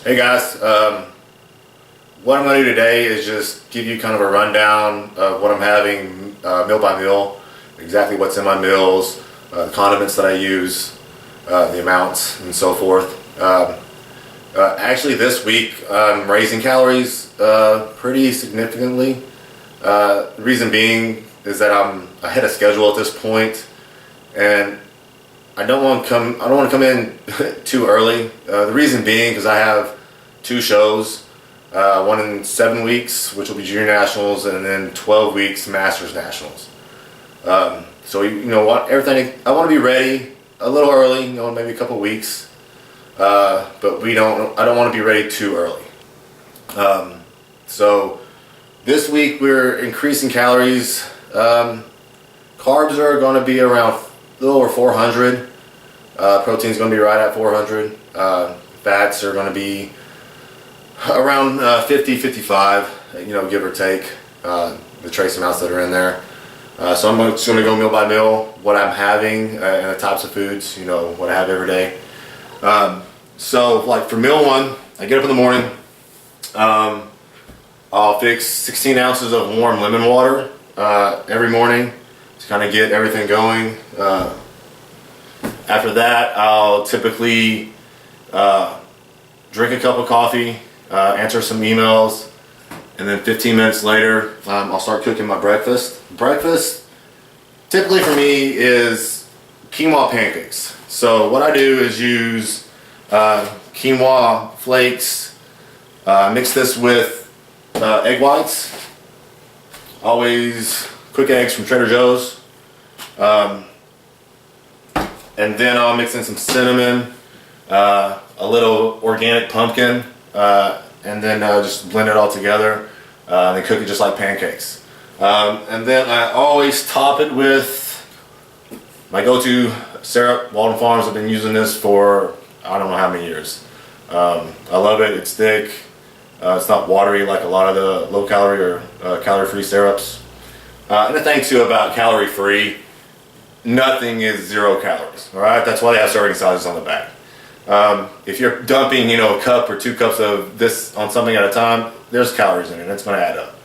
Hey guys, what I'm going to do today is just give you kind of a rundown of what I'm having meal by meal, exactly what's in my meals, the condiments that I use, the amounts, and so forth. Actually, this week I'm raising calories pretty significantly. The reason being is that I'm ahead of schedule at this point, and I don't want to come in too early. The reason being because I have two shows, one in 7 weeks, which will be Junior Nationals, and then 12 weeks Masters Nationals. So you know what, everything I want to be ready a little early, you know, maybe a couple weeks, but I don't want to be ready too early. So this week we're increasing calories. Carbs are going to be around a little over 400. Protein's going to be right at 400. Fats are going to be around 50, 55, you know, give or take, the trace amounts that are in there. So I'm just going to go meal by meal, what I'm having, and the types of foods, you know, what I have every day. So like for meal one, I get up in the morning, I'll fix 16 ounces of warm lemon water every morning to kind of get everything going. After that, I'll typically drink a cup of coffee, answer some emails, and then 15 minutes later, I'll start cooking my breakfast. Breakfast, typically for me, is quinoa pancakes. So what I do is use quinoa flakes, mix this with egg whites, always quick eggs from Trader Joe's, and then I'll mix in some cinnamon, a little organic pumpkin, and then just blend it all together and then cook it just like pancakes. And then I always top it with my go-to syrup, Walden Farms. I've been using this for I don't know how many years. I love it. It's thick. It's not watery like a lot of the low-calorie or calorie-free syrups. And the thing too about calorie-free, nothing is 0 calories. All right, that's why they have serving sizes on the back. If you're dumping, you know, a cup or 2 cups of this on something at a time, there's calories in it. It's going to add up.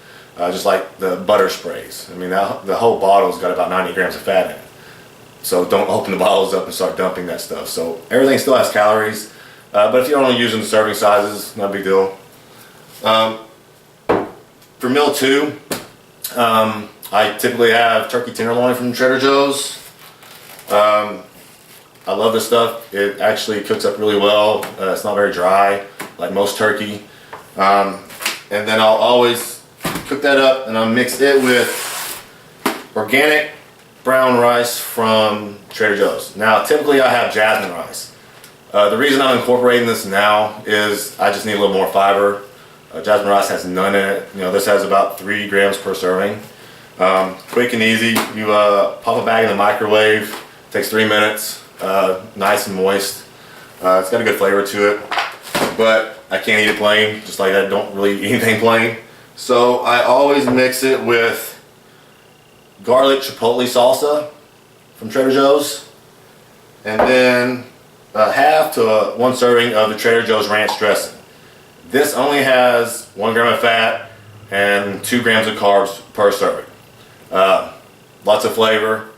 Just like the butter sprays. I mean, the whole bottle's got about 90 grams of fat in it. So don't open the bottles up and start dumping that stuff. So everything still has calories. But if you're only using the serving sizes, not a big deal. For meal 2, I typically have turkey tenderloin from Trader Joe's. I love this stuff. It actually cooks up really well. It's not very dry like most turkey. And then I'll always cook that up and I'll mix it with organic brown rice from Trader Joe's. Now typically I have jasmine rice. The reason I'm incorporating this now is I just need a little more fiber. Jasmine rice has none in it. You know, this has about 3 grams per serving. Quick and easy. You pop a bag in the microwave. Takes 3 minutes. Nice and moist. It's got a good flavor to it, but I can't eat it plain. Just like I don't really eat anything plain. So I always mix it with garlic chipotle salsa from Trader Joe's, and then half to 1 serving of the Trader Joe's ranch dressing. This only has 1 gram of fat and 2 grams of carbs per serving. Lots of flavor.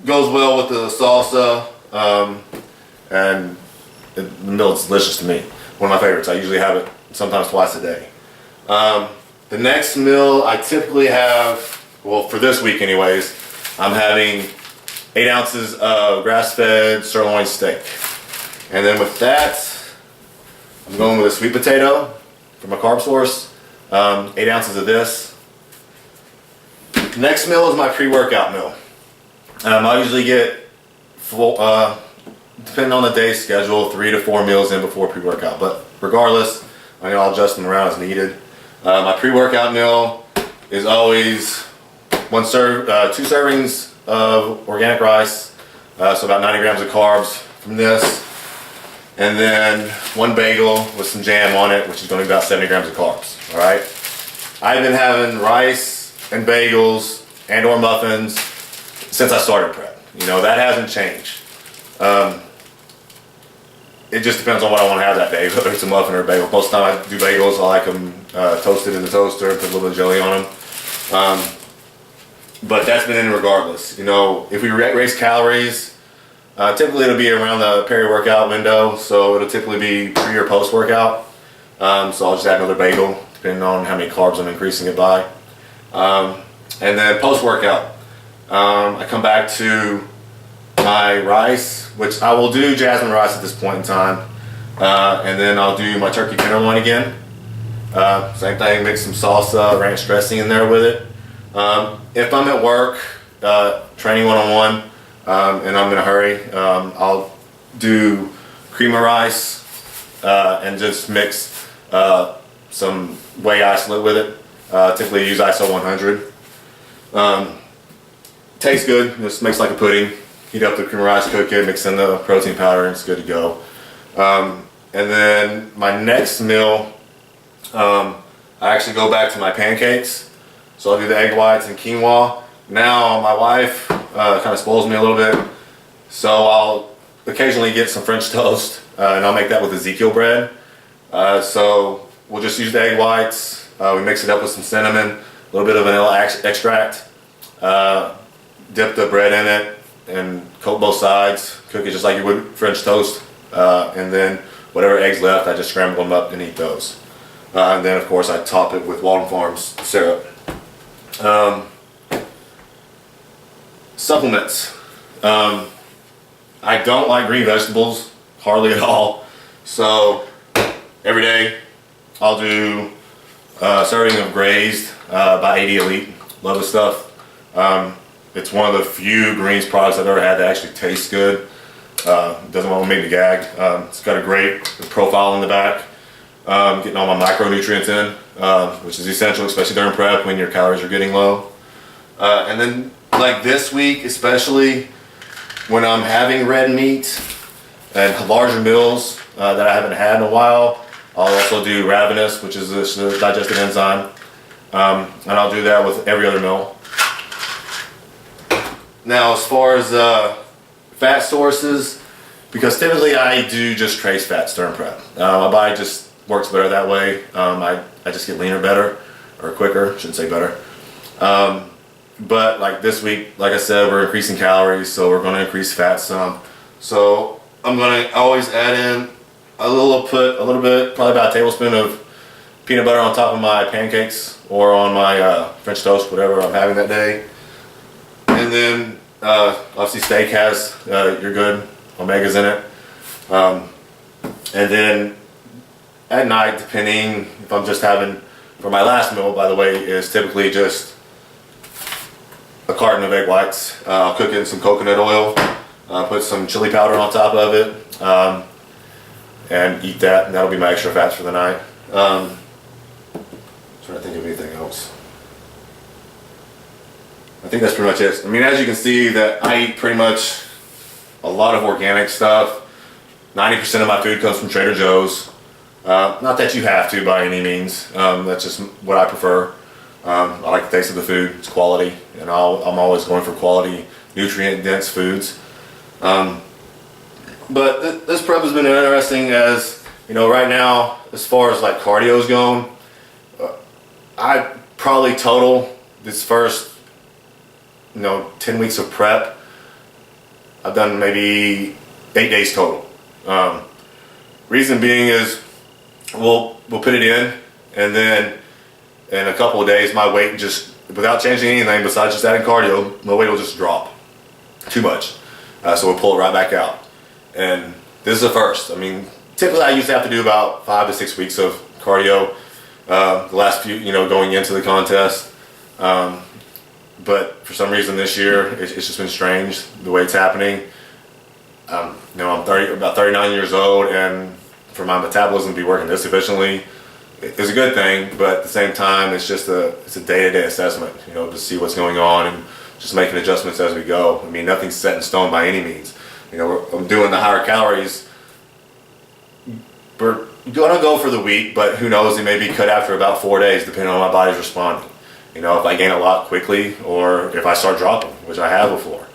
Goes well with the salsa, and the meal is delicious to me. One of my favorites. I usually have it sometimes twice a day. The next meal I typically have, well, for this week anyways, I'm having 8 ounces of grass-fed sirloin steak. And then with that, I'm going with a sweet potato from a carb source, 8 ounces of this. The next meal is my pre-workout meal. I usually get, depending on the day's schedule, 3 to 4 meals in before pre-workout. But regardless, I know I'll adjust them around as needed. My pre-workout meal is always 2 servings of organic rice, so about 90 grams of carbs from this, and then 1 bagel with some jam on it, which is going to be about 70 grams of carbs. All right. I've been having rice and bagels and or muffins since I started prep. You know, that hasn't changed. it just depends on what I want to have that day, whether it's a muffin or a bagel. Most of the time I do bagels, I like them toasted in the toaster, put a little bit of jelly on them. But that's been in regardless. You know, if we race calories, typically it'll be around the peri-workout window, so it'll typically be pre or post workout. So I'll just add another bagel, depending on how many carbs I'm increasing it by. And then post workout, I come back to my rice, which I will do jasmine rice at this point in time. And then I'll do my turkey tenderloin again. Same thing, mix some salsa, ranch dressing in there with it. If I'm at work, training one-on-one, and I'm in a hurry, I'll do cream of rice and just mix some whey isolate with it. Typically use ISO 100. Tastes good, just makes like a pudding. Heat up the cream of rice, cook it, mix in the protein powder, and it's good to go. And then my next meal, I actually go back to my pancakes. So I'll do the egg whites and quinoa. Now my wife kind of spoils me a little bit, so I'll occasionally get some French toast, and I'll make that with Ezekiel bread. So we'll just use the egg whites, we mix it up with some cinnamon, a little bit of vanilla extract, dip the bread in it, and coat both sides, cook it just like you would French toast, and then whatever eggs left, I just scramble them up and eat those. And then of course I top it with Walden Farms syrup. Supplements. I don't like green vegetables, hardly at all. So every day I'll do a serving of Grazed by 80 Elite. Love the stuff. It's one of the few greens products I've ever had that actually tastes good. Doesn't want to make me gag. It's got a great profile in the back. Getting all my micronutrients in, which is essential, especially during prep when your calories are getting low. And then like this week, especially when I'm having red meat and larger meals that I haven't had in a while, I'll also do Ravenous, which is this digestive enzyme. And I'll do that with every other meal. Now, as far as fat sources, because typically I do just trace fats during prep. My body just works better that way. I just get leaner better, or quicker, shouldn't say better. But like this week, like I said, we're increasing calories, so we're going to increase fat some. So I'm going to always add in a little bit, probably about a tablespoon of peanut butter on top of my pancakes or on my French toast, whatever I'm having that day. And then obviously steak has your good omegas in it. And then at night, depending if I'm just having, for my last meal, by the way, is typically just a carton of egg whites. I'll cook it in some coconut oil, put some chili powder on top of it, and eat that, and that'll be my extra fats for the night. Trying to think of anything else. I think that's pretty much it. I mean, as you can see, that I eat pretty much a lot of organic stuff. 90% of my food comes from Trader Joe's. Not that you have to by any means. That's just what I prefer. I like the taste of the food. It's quality, and I'm always going for quality, nutrient-dense foods. But this prep has been interesting, as you know, right now, as far as like cardio's going, I probably total this first 10 weeks of prep, I've done maybe 8 days total. Reason being is we'll put it in, and then in a couple of days my weight, just without changing anything besides just adding cardio, my weight will just drop too much. So we'll pull it right back out. And this is the first. I mean, typically I used to have to do about 5 to 6 weeks of cardio the last few, going into the contest. But for some reason this year, it's just been strange the way it's happening. I'm about 39 years old, and for my metabolism to be working this efficiently is a good thing. But at the same time, it's a day-to-day assessment, to see what's going on and just making adjustments as we go. I mean, nothing's set in stone by any means. I'm doing the higher calories. We're gonna go for the week, but who knows? It may be cut after about 4 days, depending on how my body's responding. If I gain a lot quickly, or if I start dropping, which I have before.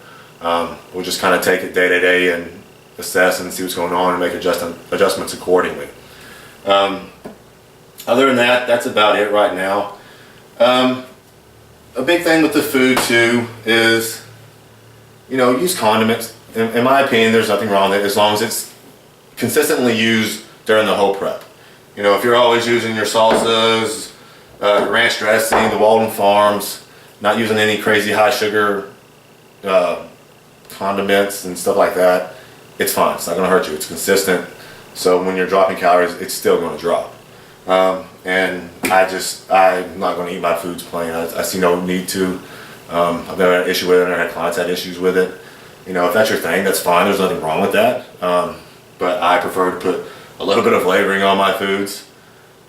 We'll just kind of take it day to day and assess and see what's going on and make adjustments accordingly. Other than that, that's about it right now. A big thing with the food too is, use condiments. In my opinion, there's nothing wrong with it as long as it's consistently used during the whole prep. If you're always using your salsas, ranch dressing, the Walden Farms, not using any crazy high sugar condiments and stuff like that, it's fine. It's not going to hurt you. It's consistent. So when you're dropping calories, it's still going to drop. And I'm not going to eat my foods plain. I see no need to. I've never had an issue with it. I've never had clients had issues with it. If that's your thing, that's fine. There's nothing wrong with that. But I prefer to put a little bit of flavoring on my foods.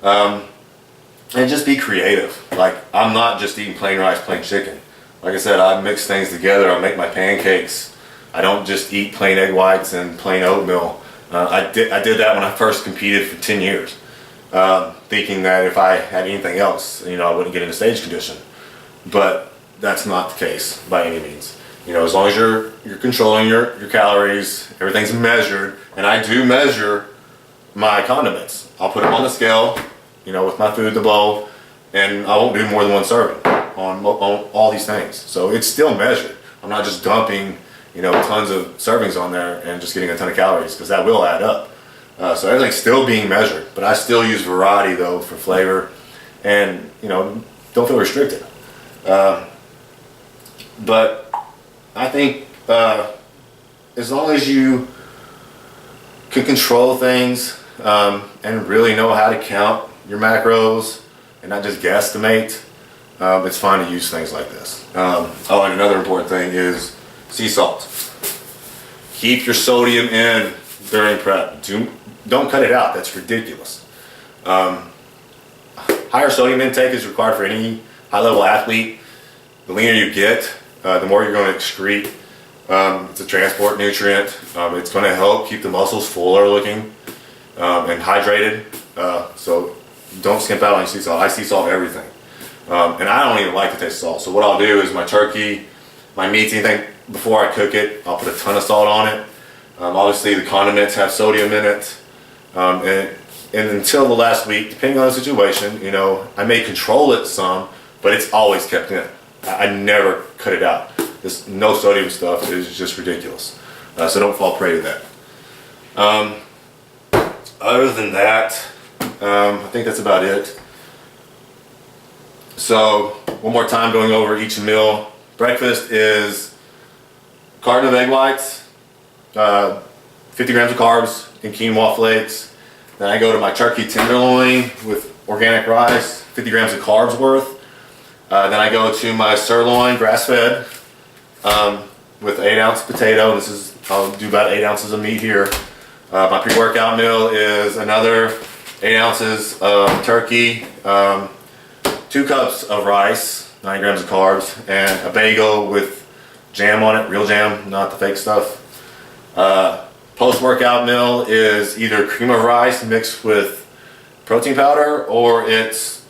And just be creative. Like, I'm not just eating plain rice, plain chicken. Like I said, I mix things together. I make my pancakes. I don't just eat plain egg whites and plain oatmeal. I did that when I first competed for 10 years. Thinking that if I had anything else, I wouldn't get into stage condition. But that's not the case by any means. As long as you're controlling your calories, everything's measured, and I do measure my condiments. I'll put them on the scale, with my food, the bowl, and I won't do more than one serving on all these things. So it's still measured. I'm not just dumping, tons of servings on there and just getting a ton of calories, because that will add up. So everything's still being measured, but I still use variety though for flavor, and don't feel restricted. But I think as long as you can control things and really know how to count your macros and not just guesstimate, it's fine to use things like this. Oh, and another important thing is sea salt. Keep your sodium in during prep. Don't cut it out. That's ridiculous. Higher sodium intake is required for any high-level athlete. The leaner you get, the more you're going to excrete. It's a transport nutrient. It's going to help keep the muscles fuller looking and hydrated. So don't skimp out on your sea salt. I sea salt everything. And I don't even like the taste of salt. So what I'll do is my turkey, my meats, anything, before I cook it, I'll put a ton of salt on it. Obviously the condiments have sodium in it. And until the last week, depending on the situation, I may control it some, but it's always kept in. I never cut it out. This no sodium stuff is just ridiculous. So don't fall prey to that. Other than that, I think that's about it. So one more time, going over each meal. Breakfast is a carton of egg whites, 50 grams of carbs and quinoa flakes. Then I go to my turkey tenderloin with organic rice, 50 grams of carbs worth. Then I go to my sirloin, grass-fed, with 8-ounce potato. I'll do about 8 ounces of meat here. My pre-workout meal is another 8 ounces of turkey, 2 cups of rice, 9 grams of carbs, and a bagel with jam on it, real jam, not the fake stuff. Post-workout meal is either cream of rice mixed with protein powder, or it's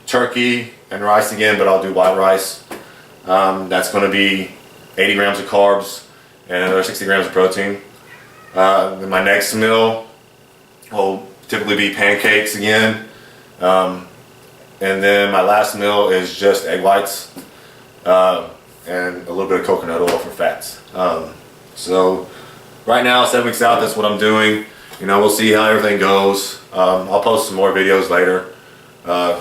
turkey and rice again, but I'll do white rice. That's going to be 80 grams of carbs and another 60 grams of protein. Then my next meal will typically be pancakes again. And then my last meal is just egg whites and a little bit of coconut oil for fats. So right now, 7 weeks out, that's what I'm doing. We'll see how everything goes. I'll post some more videos later,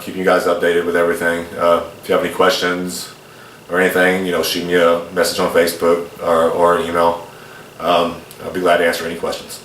keeping you guys updated with everything. If you have any questions or anything, shoot me a message on Facebook or an email. I'll be glad to answer any questions.